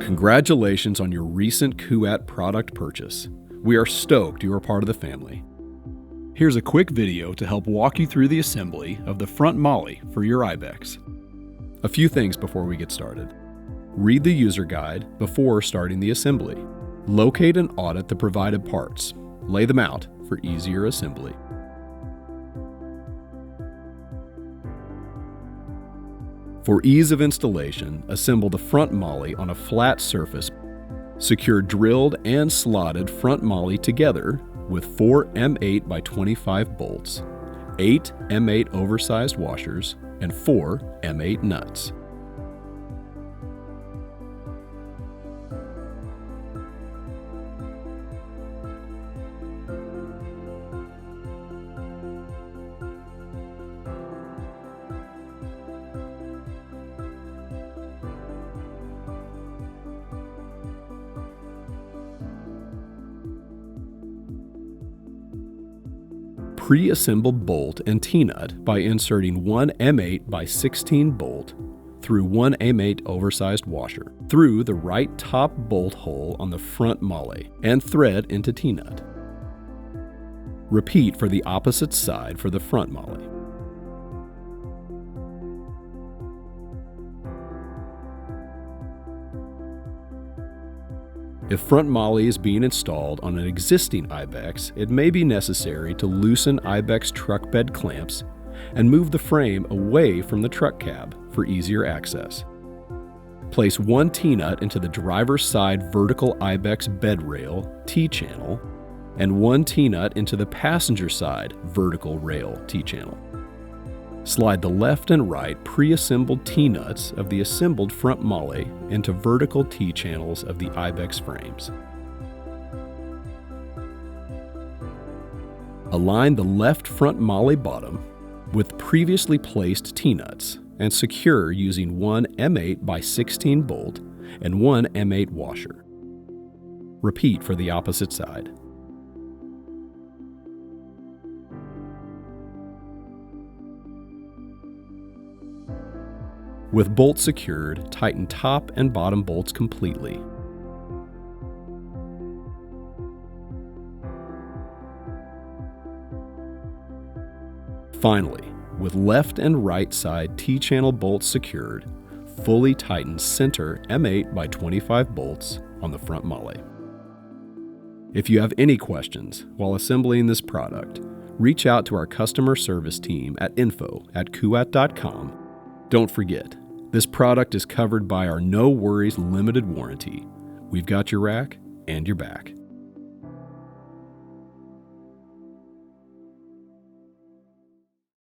Congratulations on your recent Kuat product purchase. We are stoked you are part of the family. Here's a quick video to help walk you through the assembly of the Front Molle for your IBEX. A few things before we get started. Read the user guide before starting the assembly. Locate and audit the provided parts. Lay them out for easier assembly. For ease of installation, assemble the Front Molle on a flat surface. Secure drilled and slotted Front Molle together with 4 M8 by 25 bolts, 8 M8 oversized washers, and 4 M8 nuts. Pre-assemble bolt and T-nut by inserting 1 M8 by 16 bolt through 1 M8 oversized washer through the right top bolt hole on the Front Molle and thread into T-nut. Repeat for the opposite side for the Front Molle. If Front Molle is being installed on an existing IBEX, it may be necessary to loosen IBEX truck bed clamps and move the frame away from the truck cab for easier access. Place 1 T-nut into the driver's side vertical IBEX bed rail T-channel and 1 T-nut into the passenger side vertical rail T-channel. Slide the left and right pre-assembled T-nuts of the assembled Front Molle into vertical T-channels of the IBEX frames. Align the left Front Molle bottom with previously placed T-nuts and secure using 1 M8 by 16 bolt and 1 M8 washer. Repeat for the opposite side. With bolts secured, tighten top and bottom bolts completely. Finally, with left and right side T-channel bolts secured, fully tighten center M8 by 25 bolts on the Front Molle. If you have any questions while assembling this product, reach out to our customer service team at info@kuat.com. Don't forget, this product is covered by our No Worries Limited Warranty. We've got your rack and your back.